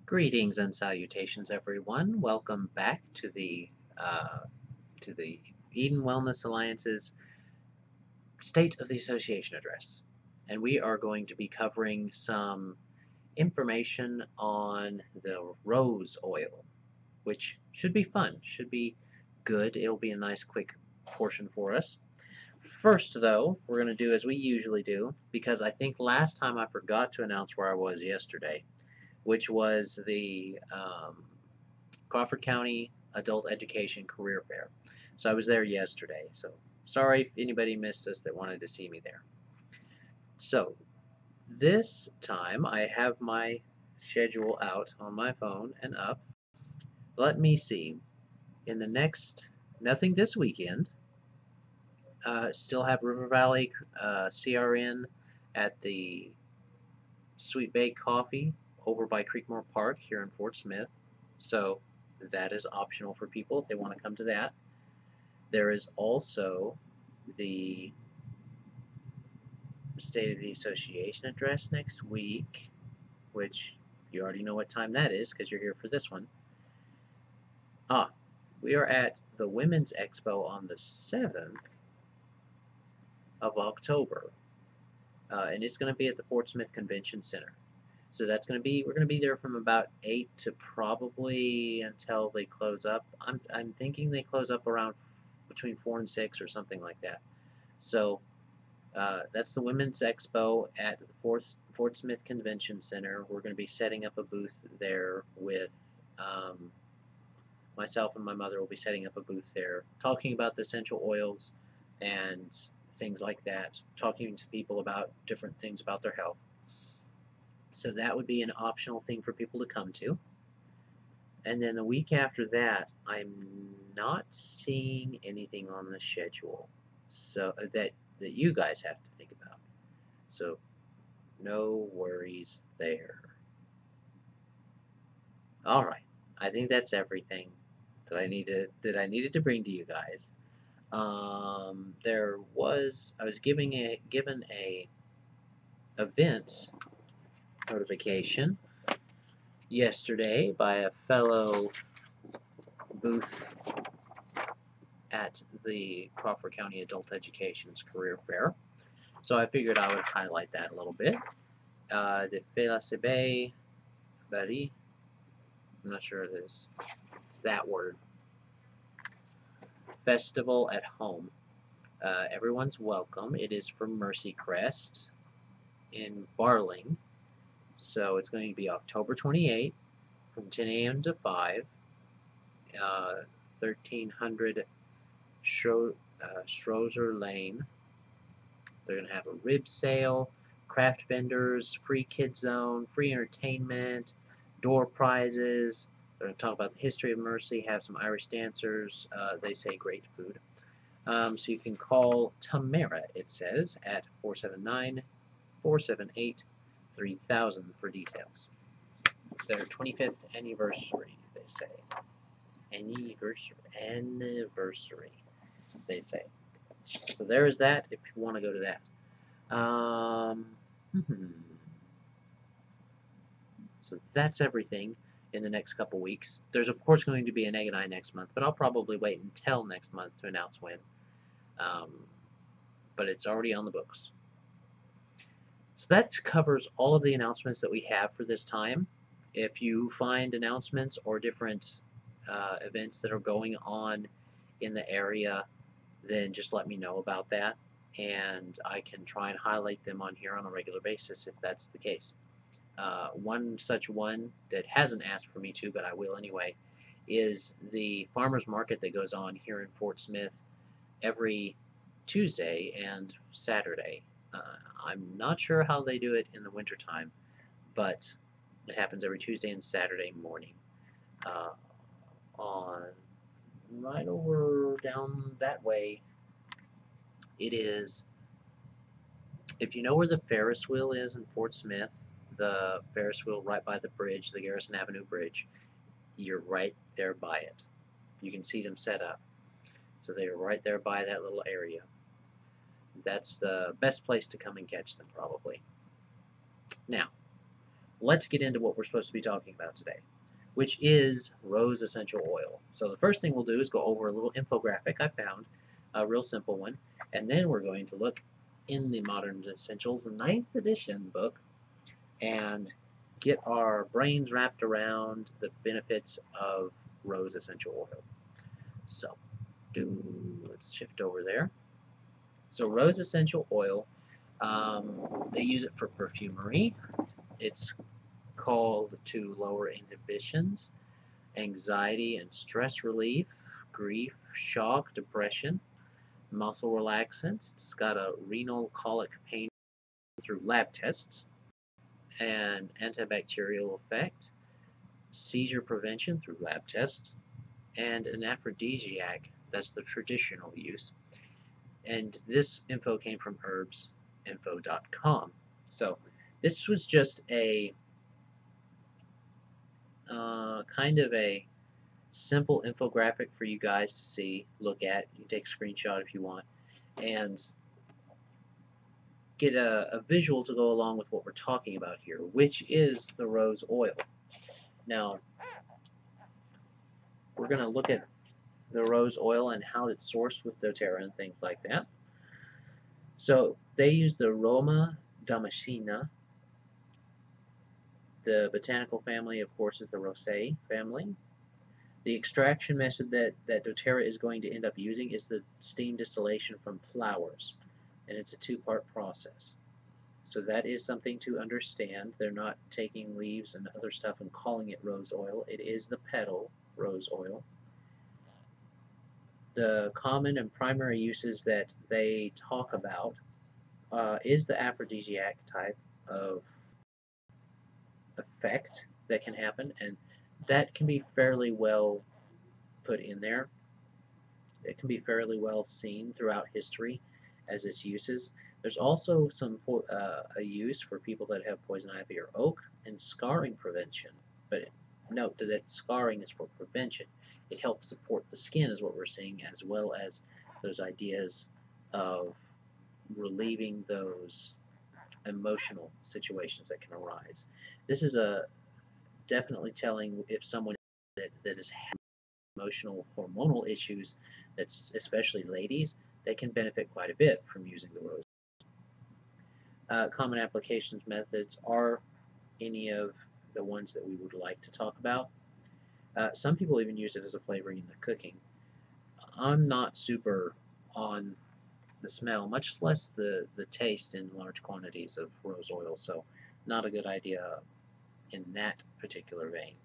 Greetings and salutations, everyone. Welcome back uh, to the Eden Wellness Alliance's State of the Association address, and we are going to be covering some information on the rose oil, which should be fun, should be good. It'll be a nice, quick portion for us. First, though, we're going to do as we usually do, because I think last time I forgot to announce where I was yesterday, which was the Crawford County Adult Education Career Fair. So I was there yesterday. So sorry if anybody missed us that wanted to see me there. So this time I have my schedule out on my phone and up. Let me see. In the next, nothing this weekend. Still have River Valley CRN at the Sweet Baked Coffee over by Creekmore Park here in Fort Smith. So that is optional for people if they want to come to that. There is also the State of the Association address next week, which you already know what time that is because you're here for this one. We are at the Women's Expo on the 7th of October, and it's going to be at the Fort Smith Convention Center. So that's going to be, we're going to be there from about 8 to probably until they close up. I'm thinking they close up around between 4 and 6 or something like that. So that's the Women's Expo at the Fort Smith Convention Center. We're going to be setting up a booth there with myself and my mother will be setting up a booth there, talking about the essential oils and things like that, talking to people about different things about their health. So that would be an optional thing for people to come to. And then the week after that, I'm not seeing anything on the schedule, so that you guys have to think about. So no worries there. All right, I think that's everything that I needed to bring to you guys. I was given a event notification yesterday by a fellow booth at the Crawford County Adult Education's Career Fair. So I figured I would highlight that a little bit. The Félicité Barry, I'm not sure it's that word. Festival at Home. Everyone's welcome. It is from Mercy Crest in Barling. So it's going to be October 28th from 10 a.m. to 5, 1300 Strozer Lane. They're going to have a rib sale, craft vendors, free kid zone, free entertainment, door prizes. They're going to talk about the history of Mercy, have some Irish dancers. They say great food. So you can call Tamara, it says, at 479-478-3000 for details. It's their 25th anniversary, they say. Anniversary, they say. So there is that if you want to go to that. So that's everything in the next couple weeks. There's of course going to be an Egg and I next month, but I'll probably wait until next month to announce when. But it's already on the books. So that covers all of the announcements that we have for this time. If you find announcements or different events that are going on in the area, then just let me know about that, and I can try and highlight them on here on a regular basis if that's the case. One such one that hasn't asked for me to, but I will anyway, is the farmers market that goes on here in Fort Smith every Tuesday and Saturday. I'm not sure how they do it in the wintertime, but it happens every Tuesday and Saturday morning. On right over down that way, it is, if you know where the Ferris wheel is in Fort Smith, the Ferris wheel right by the bridge, the Garrison Avenue Bridge, you're right there by it. You can see them set up. So they're right there by that little area. That's the best place to come and catch them, probably. Now, let's get into what we're supposed to be talking about today, which is rose essential oil. So the first thing we'll do is go over a little infographic I found, a real simple one, and then we're going to look in the Modern Essentials ninth edition book and get our brains wrapped around the benefits of rose essential oil. So, let's shift over there. So, rose essential oil, they use it for perfumery. It's called to lower inhibitions, anxiety and stress relief, grief, shock, depression, muscle relaxant. It's got a renal colic pain through lab tests, and antibacterial effect, seizure prevention through lab tests, and an aphrodisiac. That's the traditional use. And this info came from herbsinfo.com. So this was just a kind of a simple infographic for you guys to see, look at. You can take a screenshot if you want, and get a visual to go along with what we're talking about here, which is the rose oil. Now, we're going to look at the rose oil and how it's sourced with doTERRA and things like that. So they use the Roma Damascena. The botanical family, of course, is the Rosaceae family. The extraction method that doTERRA is going to end up using is the steam distillation from flowers, and it's a two-part process. So that is something to understand. They're not taking leaves and other stuff and calling it rose oil. It is the petal rose oil. The common and primary uses that they talk about is the aphrodisiac type of effect that can happen, and that can be fairly well put in there. It can be fairly well seen throughout history as its uses. There's also a use for people that have poison ivy or oak and scarring prevention. But note that scarring is for prevention. It helps support the skin, is what we're seeing, as well as those ideas of relieving those emotional situations that can arise. This is definitely telling if someone that is having emotional hormonal issues, that's especially ladies, they can benefit quite a bit from using the rose. Common applications methods are any of the ones that we would like to talk about. Some people even use it as a flavoring in the cooking. I'm not super on the smell, much less the taste in large quantities of rose oil, so not a good idea in that particular vein.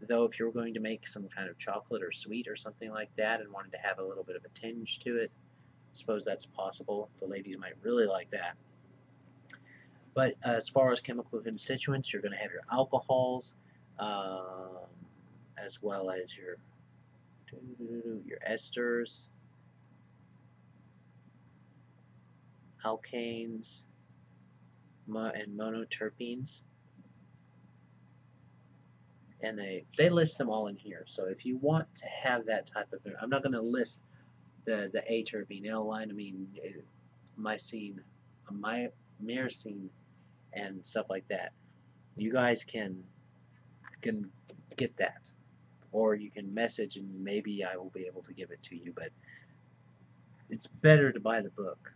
Though if you're going to make some kind of chocolate or sweet or something like that and wanted to have a little bit of a tinge to it, I suppose that's possible. The ladies might really like that. But as far as chemical constituents, you're going to have your alcohols, as well as your esters, alkanes, and monoterpenes. And they list them all in here. So if you want to have that type of, I'm not going to list the aterpene, L-limonene, mycene, myrcene, and stuff like that. You guys can get that, or you can message and maybe I will be able to give it to you. But it's better to buy the book.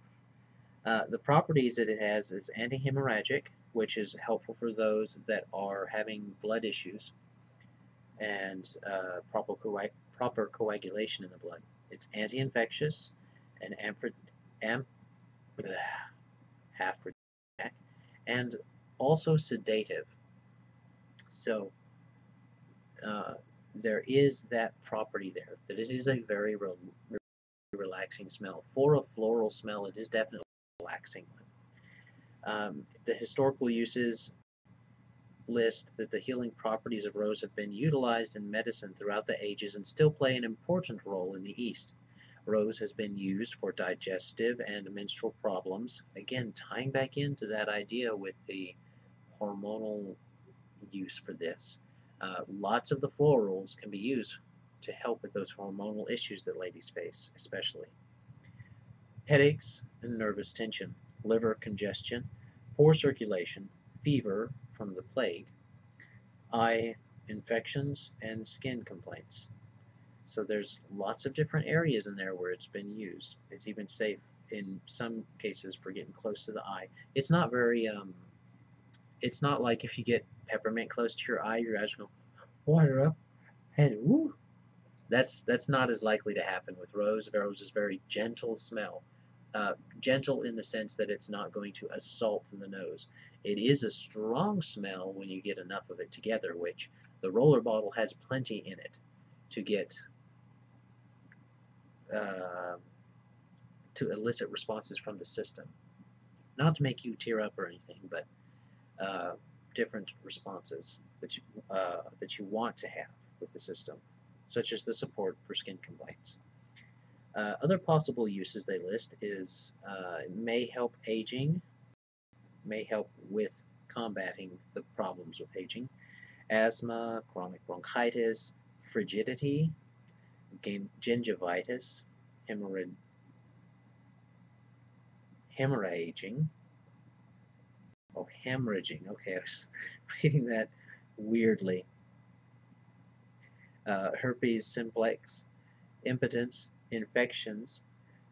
The properties that it has is antihemorrhagic, which is helpful for those that are having blood issues and proper coagulation in the blood. It's anti-infectious and aphrodisiac, and also sedative. So there is that property there, that it is a very relaxing smell. For a floral smell, it is definitely a relaxing one. The historical uses list that the healing properties of rose have been utilized in medicine throughout the ages and still play an important role in the East. Rose has been used for digestive and menstrual problems, again tying back into that idea with the hormonal use for this. Lots of the florals can be used to help with those hormonal issues that ladies face, especially. Headaches and nervous tension, liver congestion, poor circulation, fever from the plague, eye infections, and skin complaints. So there's lots of different areas in there where it's been used. It's even safe in some cases for getting close to the eye. It's not very it's not like if you get peppermint close to your eyes go water up and woo. That's not as likely to happen with rose. Rose is very gentle smell. Gentle in the sense that it's not going to assault the nose. It is a strong smell when you get enough of it together, which the roller bottle has plenty in it to get uh, to elicit responses from the system. Not to make you tear up or anything, but uh, different responses that you want to have with the system, such as the support for skin complaints. Other possible uses they list is it may help aging, may help with combating the problems with aging, asthma, chronic bronchitis, frigidity, gingivitis, hemorrhaging. Oh, hemorrhaging. Okay, I was reading that weirdly. Herpes simplex, impotence, infections,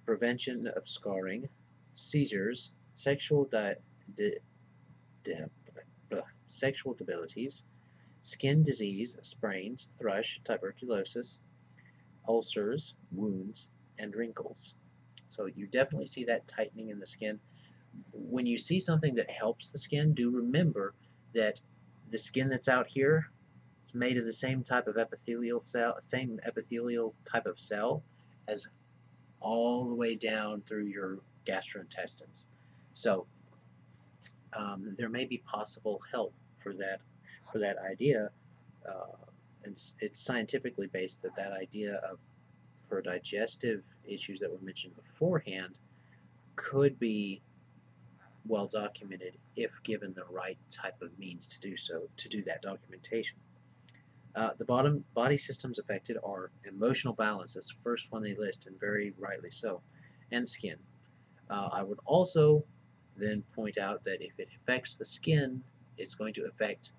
prevention of scarring, seizures, di- sexual debilities, skin disease, sprains, thrush, tuberculosis, ulcers, wounds, and wrinkles. So you definitely see that tightening in the skin. When you see something that helps the skin, do remember that the skin that's out here is made of the same type of epithelial cell, same epithelial type of cell as all the way down through your gastrointestines. So there may be possible help for that idea, uh, and it's scientifically based that that idea of for digestive issues that were mentioned beforehand could be well documented if given the right type of means to do so, to do that documentation. The bottom body systems affected are emotional balance. That's the first one they list, and very rightly so, and skin. I would also then point out that if it affects the skin, it's going to affect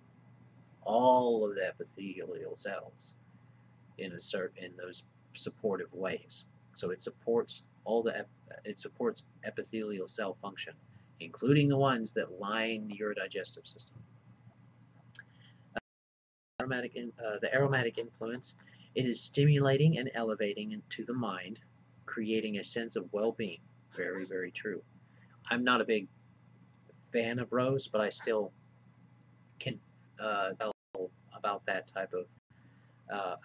all of the epithelial cells in those supportive ways. So it supports epithelial cell function, including the ones that line your digestive system. The aromatic influence, it is stimulating and elevating into the mind, creating a sense of well-being. Very, very true. I'm not a big fan of rose, but I still can tell about that type of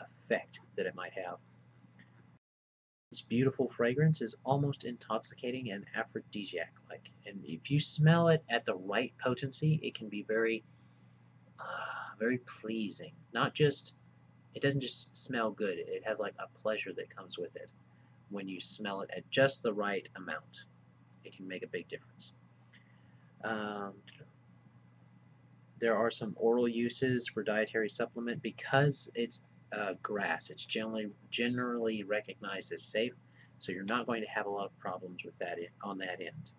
effect that it might have. Its beautiful fragrance is almost intoxicating and aphrodisiac-like, and if you smell it at the right potency, it can be very pleasing. Not just it doesn't just smell good; it has like a pleasure that comes with it when you smell it at just the right amount. It can make a big difference. Um, there are some oral uses for dietary supplement because it's grass. It's generally recognized as safe, so you're not going to have a lot of problems with that on that end.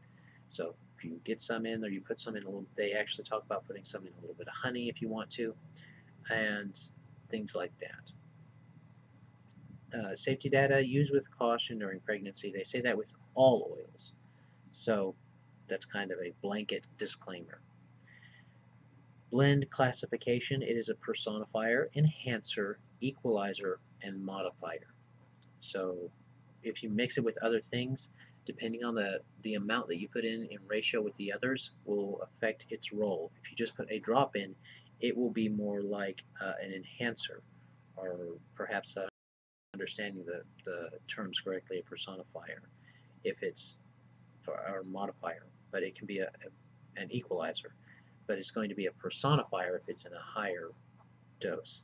So if you get some in, or you put some in a little, they actually talk about putting some in a little bit of honey if you want to, and things like that. Safety data used with caution during pregnancy. They say that with all oils, so that's kind of a blanket disclaimer. Blend classification, it is a personifier, enhancer, equalizer, and modifier. So if you mix it with other things, depending on the amount that you put in ratio with the others, will affect its role. If you just put a drop in, it will be more like an enhancer, or perhaps understanding the terms correctly, a personifier, if it's or modifier, but it can be an equalizer. But it's going to be a personifier if it's in a higher dose,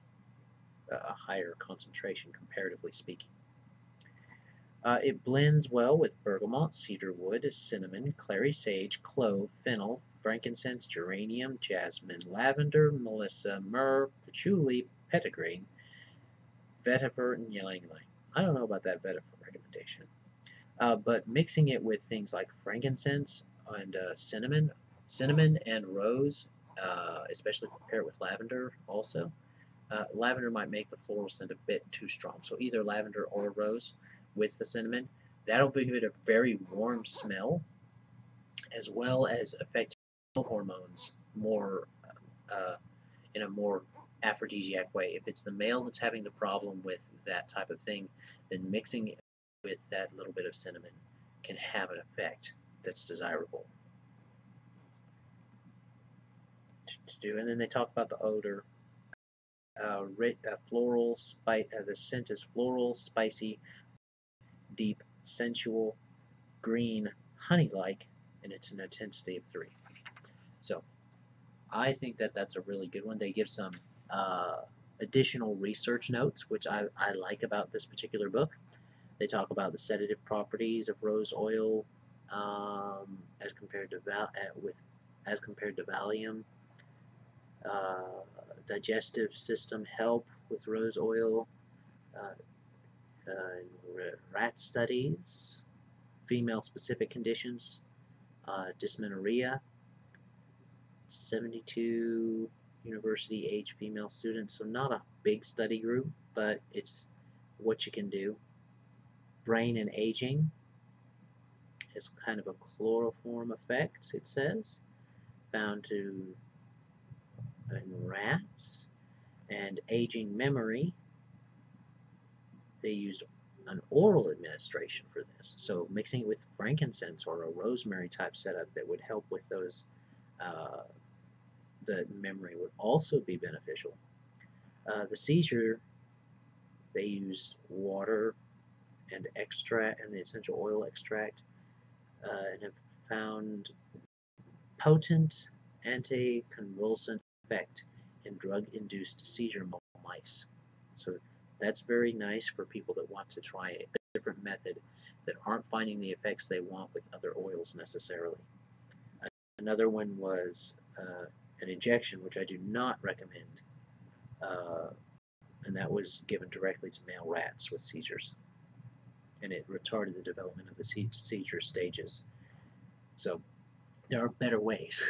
a higher concentration, comparatively speaking. It blends well with bergamot, cedarwood, cinnamon, clary sage, clove, fennel, frankincense, geranium, jasmine, lavender, melissa, myrrh, patchouli, petitgrain, vetiver, and ylang ylang. I don't know about that vetiver recommendation. But mixing it with things like frankincense and cinnamon and rose especially compare it with lavender also. Lavender might make the floral scent a bit too strong, so either lavender or rose with the cinnamon. That'll give it a very warm smell, as well as affect hormones more uh, in a more aphrodisiac way. If it's the male that's having the problem with that type of thing, then mixing it with that little bit of cinnamon can have an effect that's desirable to do. And then they talk about the odor. Floral, the scent is floral, spicy, deep, sensual, green, honey-like, and it's an intensity of 3. So I think that that's a really good one. They give some additional research notes, which I like about this particular book. They talk about the sedative properties of rose oil as compared to Valium. Digestive system help with rose oil. Uh, Rat studies, female-specific conditions, dysmenorrhea, 72 university-age female students, so not a big study group, but it's what you can do. Brain and aging is kind of a chloroform effect, it says, found in rats. And aging memory, they used an oral administration for this. So mixing it with frankincense or a rosemary type setup that would help with those, the memory would also be beneficial. The seizure, they used water and extract and the essential oil extract, and have found potent anticonvulsant effect in drug-induced seizure mice. So that's very nice for people that want to try a different method that aren't finding the effects they want with other oils necessarily. Another one was an injection, which I do not recommend, uh, and that was given directly to male rats with seizures, and it retarded the development of the seizure stages. So there are better ways.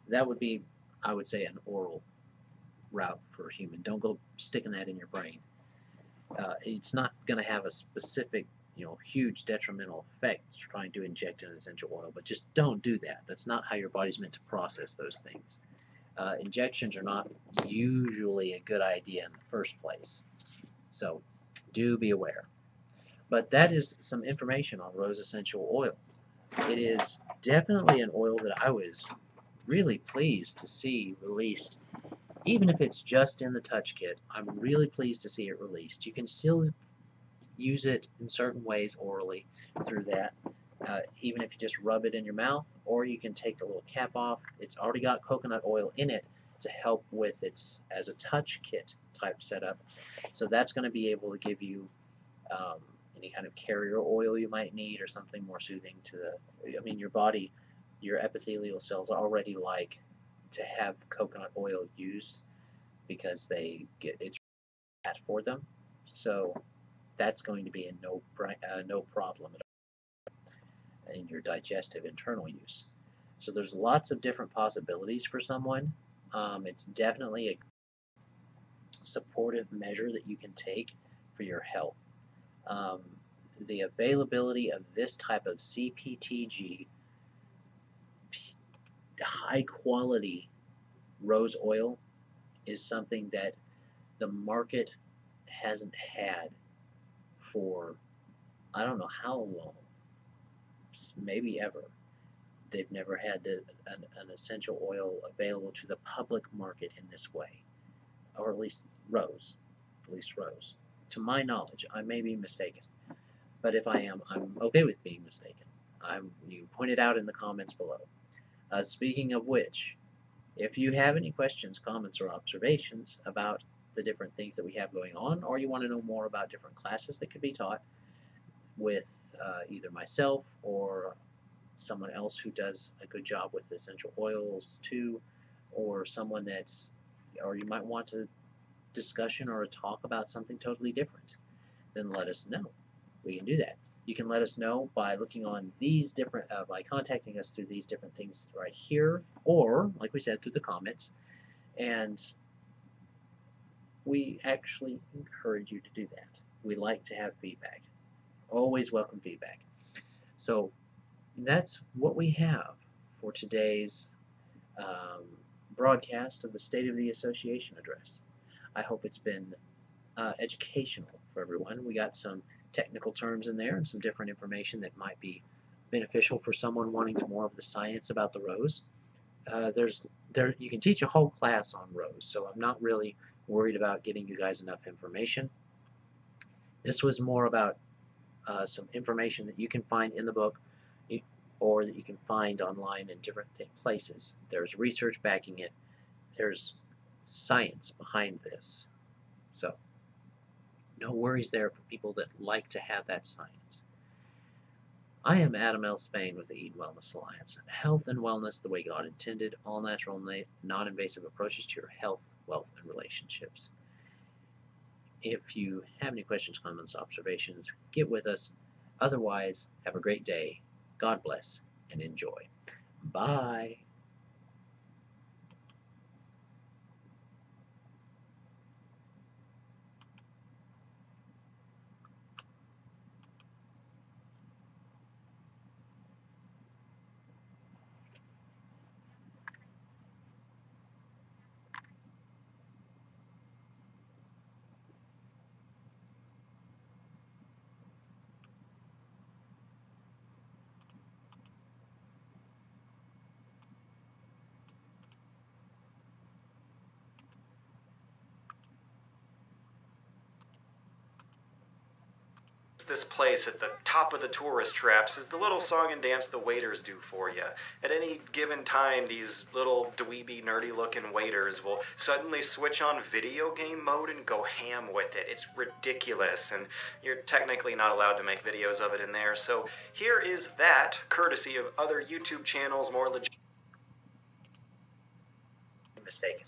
That would be, I would say, an oral route for a human. Don't go sticking that in your brain. It's not going to have a specific, huge detrimental effect trying to inject an essential oil, but just don't do that. That's not how your body's meant to process those things. Injections are not usually a good idea in the first place, so do be aware. But that is some information on rose essential oil. It is definitely an oil that I was really pleased to see released. Even if it's just in the touch kit, I'm really pleased to see it released. You can still use it in certain ways orally through that, even if you just rub it in your mouth, or you can take the little cap off. It's already got coconut oil in it to help with its as a touch kit type setup. So that's going to be able to give you any kind of carrier oil you might need or something more soothing to your body, your epithelial cells already like to have coconut oil used because they get it's bad for them. So that's going to be a no problem at all in your digestive internal use. So there's lots of different possibilities for someone. It's definitely a supportive measure that you can take for your health. Um, the availability of this type of CPTG, high quality rose oil, is something that the market hasn't had for I don't know how long, maybe ever. They've never had an essential oil available to the public market in this way, or at least rose. To my knowledge, I may be mistaken, but if I am, I'm okay with being mistaken. You point it out in the comments below. Speaking of which, if you have any questions, comments, or observations about the different things that we have going on, or you want to know more about different classes that could be taught with either myself or someone else who does a good job with essential oils too, or someone or you might want a discussion or a talk about something totally different, then let us know. We can do that. You can let us know by looking on these different, by contacting us through these different things right here, or, like we said, through the comments. And we actually encourage you to do that. We like to have feedback. Always welcome feedback. So that's what we have for today's um, broadcast of the State of the Association address. I hope it's been educational for everyone. We got some technical terms in there and some different information that might be beneficial for someone wanting more of the science about the rose. There you can teach a whole class on rose, so I'm not really worried about getting you guys enough information. This was more about some information that you can find in the book or that you can find online in different places. There's research backing it. There's science behind this. So no worries there for people that like to have that science. I am Adam L. Spain with the Eden Wellness Alliance. Health and wellness the way God intended, all natural, non-invasive approaches to your health, wealth, and relationships. If you have any questions, comments, observations, get with us. Otherwise, have a great day. God bless and enjoy. Bye. This place at the top of the tourist traps is the little song and dance the waiters do for you. At any given time, these little dweeby, nerdy-looking waiters will suddenly switch on video game mode and go ham with it. It's ridiculous, and you're technically not allowed to make videos of it in there. So here is that, courtesy of other YouTube channels more legit. Mistaken.